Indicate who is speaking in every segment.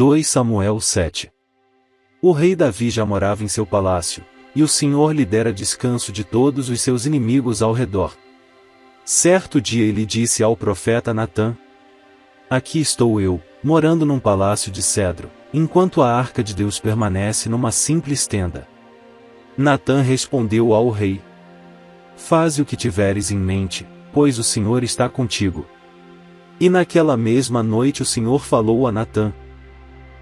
Speaker 1: 2 Samuel 7. O rei Davi já morava em seu palácio, e o Senhor lhe dera descanso de todos os seus inimigos ao redor. Certo dia ele disse ao profeta Natã: Aqui estou eu, morando num palácio de cedro, enquanto a arca de Deus permanece numa simples tenda. Natã respondeu ao rei: Faze o que tiveres em mente, pois o Senhor está contigo. E naquela mesma noite o Senhor falou a Natã: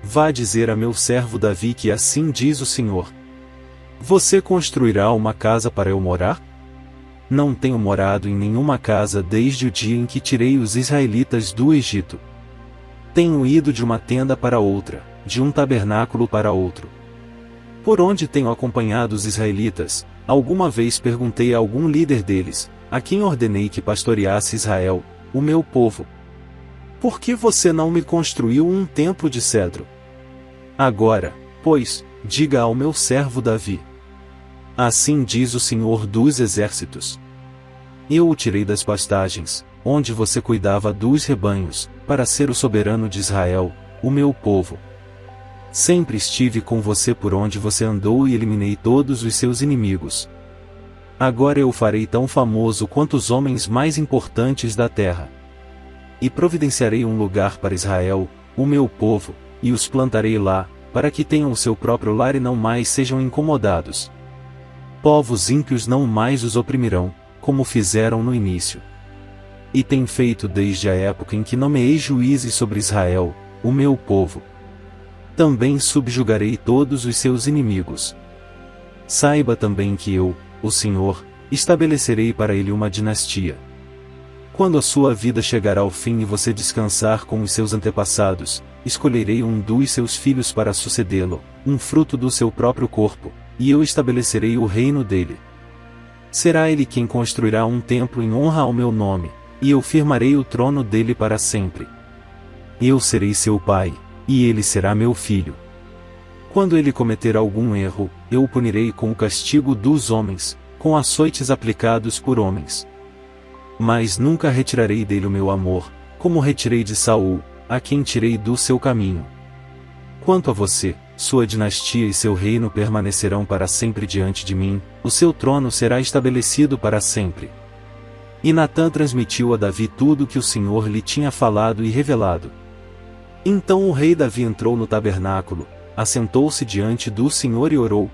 Speaker 1: Vá dizer a meu servo Davi que assim diz o Senhor: Você construirá uma casa para eu morar? Não tenho morado em nenhuma casa desde o dia em que tirei os israelitas do Egito. Tenho ido de uma tenda para outra, de um tabernáculo para outro. Por onde tenho acompanhado os israelitas, alguma vez perguntei a algum líder deles, a quem ordenei que pastoreasse Israel, o meu povo: Por que você não me construiu um templo de cedro? Agora, pois, diga ao meu servo Davi: Assim diz o Senhor dos Exércitos: Eu o tirei das pastagens, onde você cuidava dos rebanhos, para ser o soberano de Israel, o meu povo. Sempre estive com você por onde você andou e eliminei todos os seus inimigos. Agora eu o farei tão famoso quanto os homens mais importantes da terra. E providenciarei um lugar para Israel, o meu povo, e os plantarei lá, para que tenham o seu próprio lar e não mais sejam incomodados. Povos ímpios não mais os oprimirão, como fizeram no início. E tem feito desde a época em que nomeei juízes sobre Israel, o meu povo. Também subjugarei todos os seus inimigos. Saiba também que eu, o Senhor, estabelecerei para ele uma dinastia. Quando a sua vida chegar ao fim e você descansar com os seus antepassados, escolherei um dos seus filhos para sucedê-lo, um fruto do seu próprio corpo, e eu estabelecerei o reino dele. Será ele quem construirá um templo em honra ao meu nome, e eu firmarei o trono dele para sempre. Eu serei seu pai, e ele será meu filho. Quando ele cometer algum erro, eu o punirei com o castigo dos homens, com açoites aplicados por homens. Mas nunca retirarei dele o meu amor, como retirei de Saul, a quem tirei do seu caminho. Quanto a você, sua dinastia e seu reino permanecerão para sempre diante de mim, o seu trono será estabelecido para sempre. E Natã transmitiu a Davi tudo o que o Senhor lhe tinha falado e revelado. Então o rei Davi entrou no tabernáculo, assentou-se diante do Senhor e orou: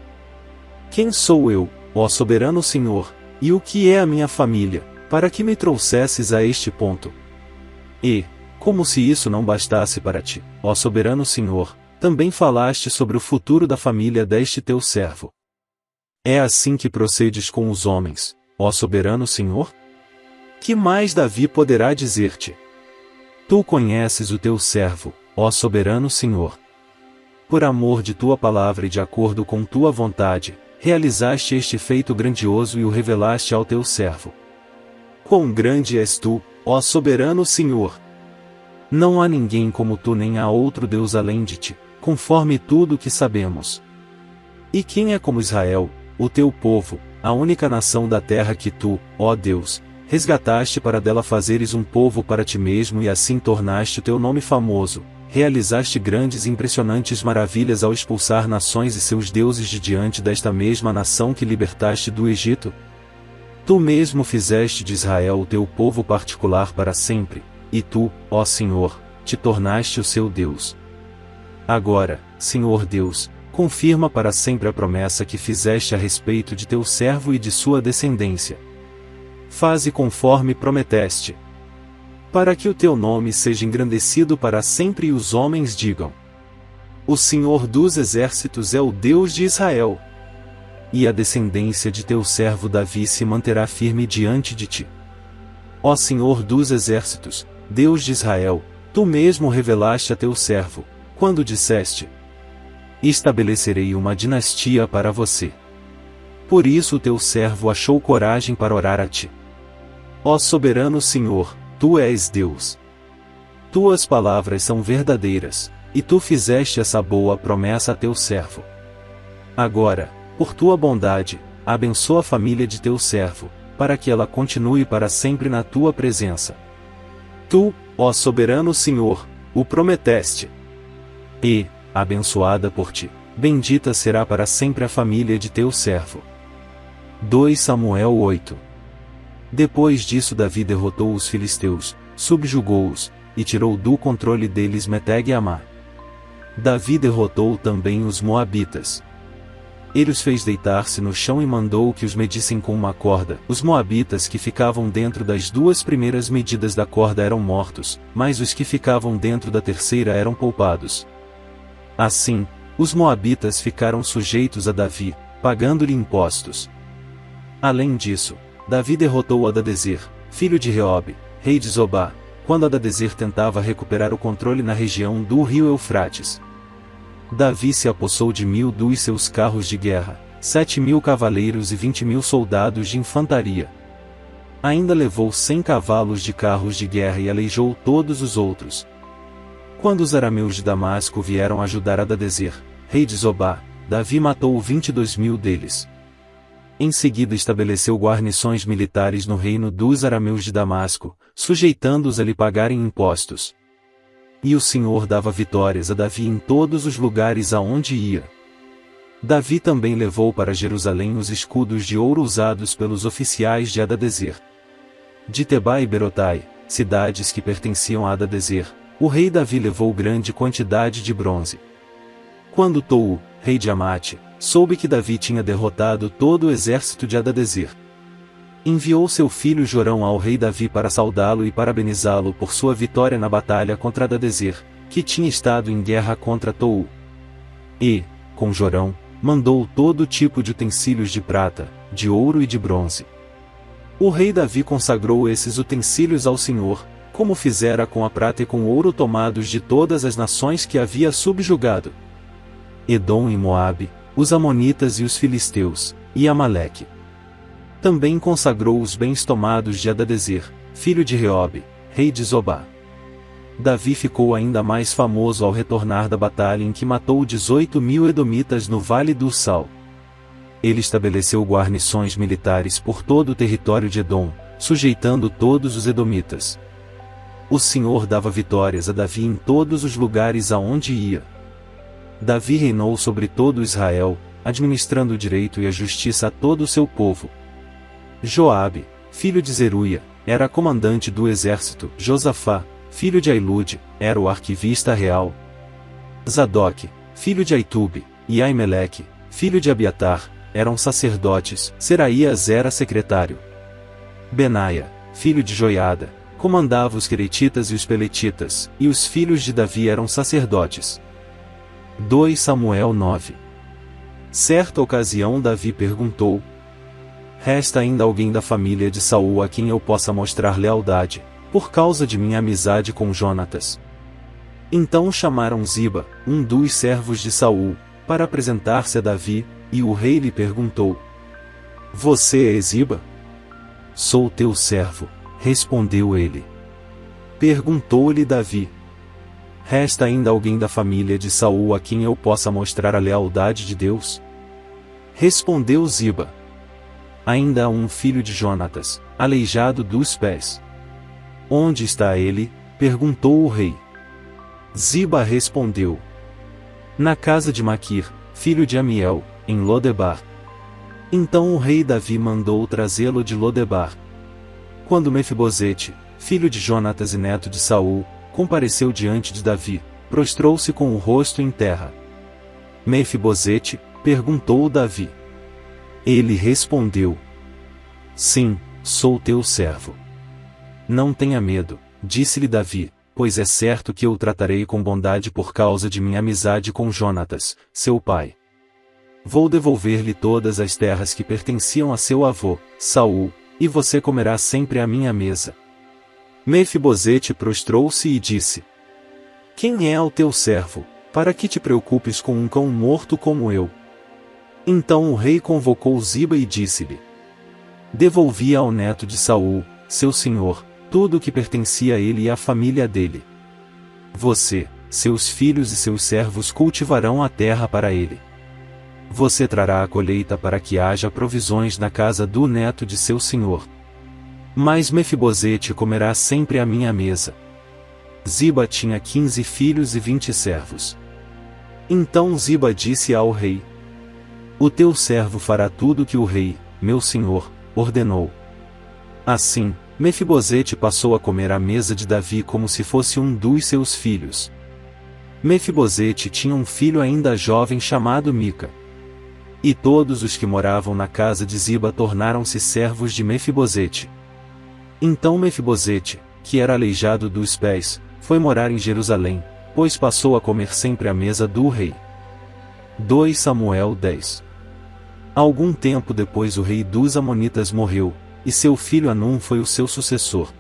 Speaker 1: Quem sou eu, ó soberano Senhor, e o que é a minha família, para que me trouxesses a este ponto? E, como se isso não bastasse para ti, ó soberano Senhor, também falaste sobre o futuro da família deste teu servo. É assim que procedes com os homens, ó soberano Senhor? Que mais Davi poderá dizer-te? Tu conheces o teu servo, ó soberano Senhor. Por amor de tua palavra e de acordo com tua vontade, realizaste este feito grandioso e o revelaste ao teu servo. Quão grande és tu, ó soberano Senhor! Não há ninguém como tu nem há outro Deus além de ti, conforme tudo o que sabemos. E quem é como Israel, o teu povo, a única nação da terra que tu, ó Deus, resgataste para dela fazeres um povo para ti mesmo e assim tornaste o teu nome famoso, realizaste grandes e impressionantes maravilhas ao expulsar nações e seus deuses de diante desta mesma nação que libertaste do Egito? Tu mesmo fizeste de Israel o teu povo particular para sempre, e tu, ó Senhor, te tornaste o seu Deus. Agora, Senhor Deus, confirma para sempre a promessa que fizeste a respeito de teu servo e de sua descendência. Faze conforme prometeste. Para que o teu nome seja engrandecido para sempre e os homens digam: O Senhor dos Exércitos é o Deus de Israel. E a descendência de teu servo Davi se manterá firme diante de ti. Ó Senhor dos Exércitos, Deus de Israel, tu mesmo revelaste a teu servo, quando disseste: Estabelecerei uma dinastia para você. Por isso o teu servo achou coragem para orar a ti. Ó soberano Senhor, tu és Deus. Tuas palavras são verdadeiras, e tu fizeste essa boa promessa a teu servo. Agora, por tua bondade, abençoa a família de teu servo, para que ela continue para sempre na tua presença. Tu, ó soberano Senhor, o prometeste. E, abençoada por ti, bendita será para sempre a família de teu servo. 2 Samuel 8. Depois disso Davi derrotou os filisteus, subjugou-os, e tirou do controle deles Meteg e Amá. Davi derrotou também os moabitas. Ele os fez deitar-se no chão e mandou que os medissem com uma corda. Os moabitas que ficavam dentro das 2 primeiras medidas da corda eram mortos, mas os que ficavam dentro da terceira eram poupados. Assim, os moabitas ficaram sujeitos a Davi, pagando-lhe impostos. Além disso, Davi derrotou Hadadezer, filho de Reobe, rei de Zobá, quando Hadadezer tentava recuperar o controle na região do rio Eufrates. Davi se apossou de 1000 dos seus carros de guerra, 7.000 cavaleiros e 20.000 soldados de infantaria. Ainda levou 100 cavalos de carros de guerra e aleijou todos os outros. Quando os arameus de Damasco vieram ajudar Hadadezer, rei de Zobá, Davi matou 22.000 deles. Em seguida estabeleceu guarnições militares no reino dos arameus de Damasco, sujeitando-os a lhe pagarem impostos. E o Senhor dava vitórias a Davi em todos os lugares aonde ia. Davi também levou para Jerusalém os escudos de ouro usados pelos oficiais de Hadadezer. De Tebá e Berotai, cidades que pertenciam a Hadadezer, o rei Davi levou grande quantidade de bronze. Quando Tou, rei de Amate, soube que Davi tinha derrotado todo o exército de Hadadezer, enviou seu filho Jorão ao rei Davi para saudá-lo e parabenizá-lo por sua vitória na batalha contra Hadadezer, que tinha estado em guerra contra Tou. E, com Jorão, mandou todo tipo de utensílios de prata, de ouro e de bronze. O rei Davi consagrou esses utensílios ao Senhor, como fizera com a prata e com o ouro tomados de todas as nações que havia subjugado: Edom e Moabe, os amonitas e os filisteus, e Amaleque. Também consagrou os bens tomados de Hadadezer, filho de Reobe, rei de Zobá. Davi ficou ainda mais famoso ao retornar da batalha em que matou 18.000 edomitas no Vale do Sal. Ele estabeleceu guarnições militares por todo o território de Edom, sujeitando todos os edomitas. O Senhor dava vitórias a Davi em todos os lugares aonde ia. Davi reinou sobre todo Israel, administrando o direito e a justiça a todo o seu povo. Joabe, filho de Zeruia, era comandante do exército. Josafá, filho de Ailude, era o arquivista real. Zadok, filho de Aitube, e Aimeleque, filho de Abiatar, eram sacerdotes. Seraías era secretário. Benaia, filho de Joiada, comandava os queretitas e os peletitas, e os filhos de Davi eram sacerdotes. 2 Samuel 9. Certa ocasião Davi perguntou: resta ainda alguém da família de Saul a quem eu possa mostrar lealdade, por causa de minha amizade com Jonatas? Então chamaram Ziba, um dos servos de Saul, para apresentar-se a Davi, e o rei lhe perguntou: você é Ziba? Sou teu servo, respondeu ele. Perguntou-lhe Davi: resta ainda alguém da família de Saul a quem eu possa mostrar a lealdade de Deus? Respondeu Ziba: ainda há um filho de Jonatas, aleijado dos pés. Onde está ele? Perguntou o rei. Ziba respondeu: na casa de Maquir, filho de Amiel, em Lodebar. Então o rei Davi mandou trazê-lo de Lodebar. Quando Mefibosete, filho de Jonatas e neto de Saul, compareceu diante de Davi, prostrou-se com o rosto em terra. Mefibosete, perguntou Davi. Ele respondeu: sim, sou teu servo. Não tenha medo, disse-lhe Davi, pois é certo que eu o tratarei com bondade por causa de minha amizade com Jonatas, seu pai. Vou devolver-lhe todas as terras que pertenciam a seu avô, Saul, e você comerá sempre à minha mesa. Mefibosete prostrou-se e disse: quem é o teu servo, para que te preocupes com um cão morto como eu? Então o rei convocou Ziba e disse-lhe: devolvi ao neto de Saul, seu senhor, tudo o que pertencia a ele e à família dele. Você, seus filhos e seus servos cultivarão a terra para ele. Você trará a colheita para que haja provisões na casa do neto de seu senhor. Mas Mefibosete comerá sempre à minha mesa. Ziba tinha 15 filhos e 20 servos. Então Ziba disse ao rei: o teu servo fará tudo o que o rei, meu senhor, ordenou. Assim, Mefibosete passou a comer à mesa de Davi como se fosse um dos seus filhos. Mefibosete tinha um filho ainda jovem chamado Mica. E todos os que moravam na casa de Ziba tornaram-se servos de Mefibosete. Então Mefibosete, que era aleijado dos pés, foi morar em Jerusalém, pois passou a comer sempre à mesa do rei. 2 Samuel 10. Algum tempo depois o rei dos Amonitas morreu, e seu filho Hanum foi o seu sucessor.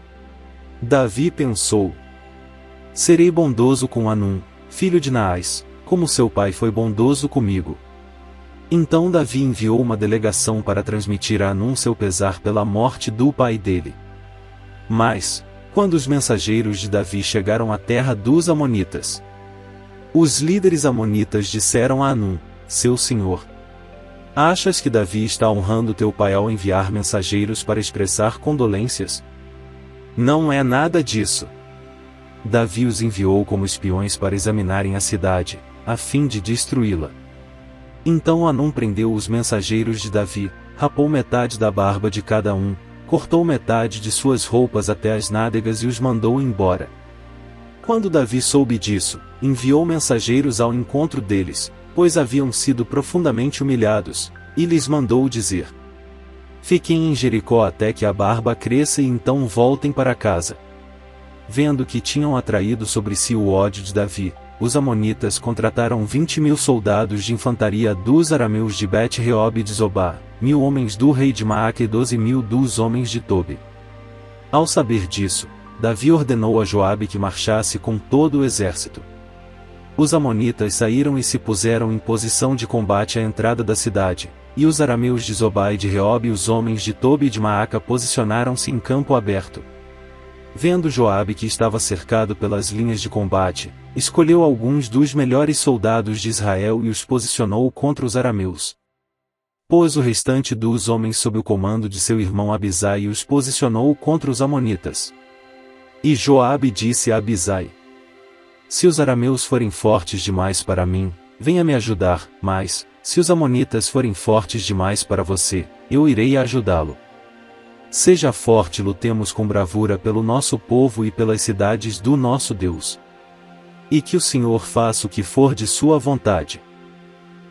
Speaker 1: Davi pensou: serei bondoso com Hanum, filho de Naás, como seu pai foi bondoso comigo. Então Davi enviou uma delegação para transmitir a Hanum seu pesar pela morte do pai dele. Mas, quando os mensageiros de Davi chegaram à terra dos Amonitas, os líderes amonitas disseram a Hanum, seu senhor: achas que Davi está honrando teu pai ao enviar mensageiros para expressar condolências? Não é nada disso. Davi os enviou como espiões para examinarem a cidade, a fim de destruí-la. Então Hanum prendeu os mensageiros de Davi, rapou metade da barba de cada um, cortou metade de suas roupas até as nádegas e os mandou embora. Quando Davi soube disso, enviou mensageiros ao encontro deles, pois haviam sido profundamente humilhados, e lhes mandou dizer: fiquem em Jericó até que a barba cresça e então voltem para casa. Vendo que tinham atraído sobre si o ódio de Davi, os amonitas contrataram 20.000 soldados de infantaria dos arameus de Bet-Reob e de Zobá, 1.000 homens do rei de Maaca e 12.000 dos homens de Tobi. Ao saber disso, Davi ordenou a Joabe que marchasse com todo o exército. Os amonitas saíram e se puseram em posição de combate à entrada da cidade, e os arameus de Zobá e de Reob e os homens de Tobi e de Maaca posicionaram-se em campo aberto. Vendo Joabe que estava cercado pelas linhas de combate, escolheu alguns dos melhores soldados de Israel e os posicionou contra os arameus. Pôs o restante dos homens sob o comando de seu irmão Abisai e os posicionou contra os amonitas. E Joabe disse a Abisai: se os arameus forem fortes demais para mim, venha me ajudar, mas, se os amonitas forem fortes demais para você, eu irei ajudá-lo. Seja forte e lutemos com bravura pelo nosso povo e pelas cidades do nosso Deus. E que o Senhor faça o que for de sua vontade.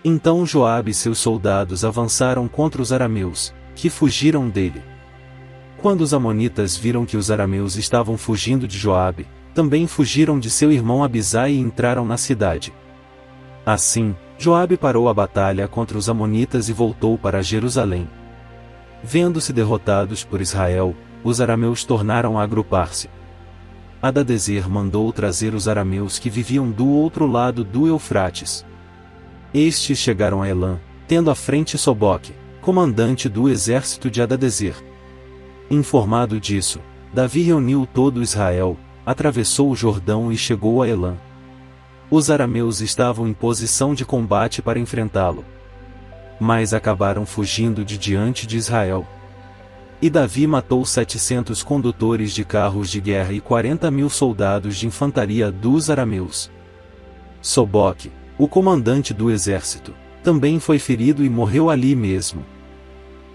Speaker 1: Então Joabe e seus soldados avançaram contra os arameus, que fugiram dele. Quando os amonitas viram que os arameus estavam fugindo de Joabe, também fugiram de seu irmão Abisai e entraram na cidade. Assim, Joabe parou a batalha contra os amonitas e voltou para Jerusalém. Vendo-se derrotados por Israel, os arameus tornaram a agrupar-se. Hadadezer mandou trazer os arameus que viviam do outro lado do Eufrates. Estes chegaram a Elã, tendo à frente Soboque, comandante do exército de Hadadezer. Informado disso, Davi reuniu todo Israel, atravessou o Jordão e chegou a Elã. Os arameus estavam em posição de combate para enfrentá-lo, mas acabaram fugindo de diante de Israel. E Davi matou 700 condutores de carros de guerra e 40.000 soldados de infantaria dos arameus. Soboque, o comandante do exército, também foi ferido e morreu ali mesmo.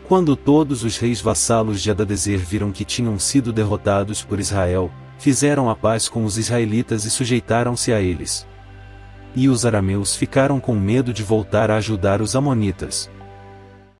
Speaker 1: Quando todos os reis vassalos de Hadadezer viram que tinham sido derrotados por Israel, fizeram a paz com os israelitas e sujeitaram-se a eles. E os arameus ficaram com medo de voltar a ajudar os amonitas.